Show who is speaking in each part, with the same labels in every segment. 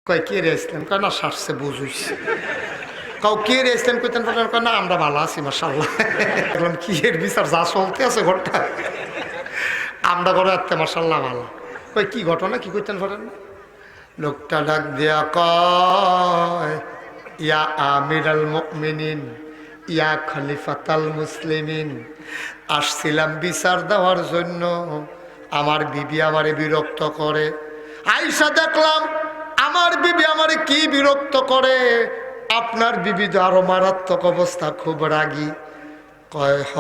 Speaker 1: কয় কে রে ইসলাম কয় না সারছে বুঝুইছে কাউ কে রে ইসলাম কইতেন পারেন কয় না আমরা ভালো আছি মাশাআল্লাহ বললাম কি এর বিচার যা চলতে আছে ঘরটা আমরা ঘরে আত্মে মাশাআল্লাহ ভালো কয় কি ঘটনা কি কইতেন পারেন লোকটা ডাক দিয়া কয় ইয়া আমিরাল মুমিনিন ইয়া খলিফাতাল মুসলিমিন আসছিলাম বিচার দেওয়ার জন্য আমার বিবি আমারে বিরক্ত করে আইসা দেখলাম আমার বিবি আমারে কি বিরক্ত করে আপনার বিবি তো আরো মারাত্মক অবস্থা খুব রাগী কয় হ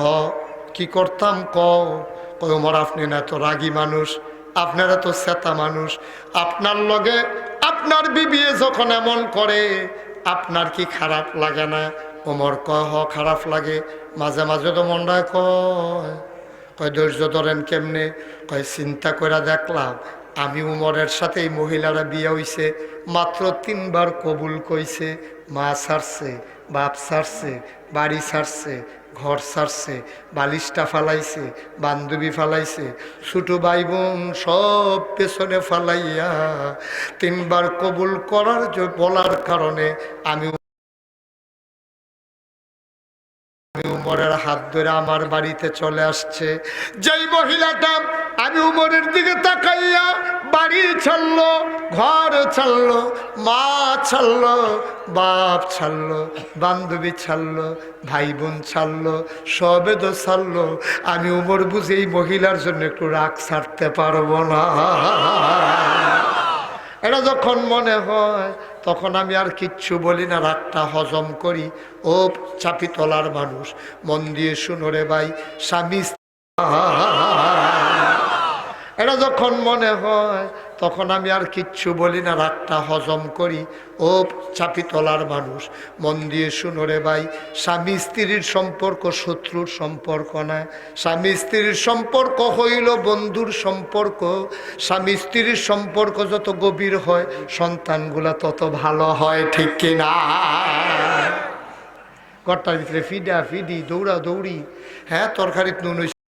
Speaker 1: কি করতাম কয় ওমর আপনি না তো রাগী মানুষ আপনারা তো সেতা মানুষ আপনার লগে আপনার বিবি যখন এমন করে আপনার কি খারাপ লাগে না ওমর কয় হ খারাপ লাগে মাঝে মাঝে তো মনটায় কয় ধৈর্য ধরেন কেমনে কয় চিন্তা করে দেখলাম আমি উমরের সাথে এই মহিলারা বিয়ে হইছে মাত্র 3 বার কবুল কইছে মা ছাড়ছে বাপ ছাড়ছে বাড়ি ছাড়ছে ঘর ছাড়ছে বালিশটা ফালাইছে বান্ধবী ফালাইছে ছোট ভাই বোন সব পেছনে ফালাইয়া 3 বার কবুল করার বলার কারণে আমি উমরের হাত ধরে আমার বাড়িতে চলে আসছে যেই মহিলাটা আমি উমরের দিকে তাকাইয়া বাড়ি ছাড়লো ঘর ছাড়লো মা ছাড়লো বাপ ছাড়লো বান্ধবী ছাড়লো ভাই বোন ছাড়লো সবে তো ছাড়লো আমি উমর বুঝে এই মহিলার জন্য একটু রাগ ছাড়তে পারবো না এটা যখন মনে হয় তখন আমি আর কিচ্ছু বলি না রাগটা হজম করি ও চাপি তলার মানুষ মন দিয়ে শুনো রে ভাই স্বামী এটা যখন মনে হয় তখন আমি আর কিচ্ছু বলি না রাগটা হজম করি ও চাপি তলার মানুষ মন দিয়ে শুনো রে ভাই স্বামী স্ত্রীর সম্পর্ক শত্রুর সম্পর্ক না স্বামী স্ত্রীর সম্পর্ক হইল বন্ধুর সম্পর্ক স্বামী স্ত্রীর সম্পর্ক যত গভীর হয় সন্তানগুলা তত ভালো হয় ঠিক কিনা ঘরটার ভিতরে ফিডা ফিডি দৌড়া দৌড়ি হ্যাঁ তরকারিত নুন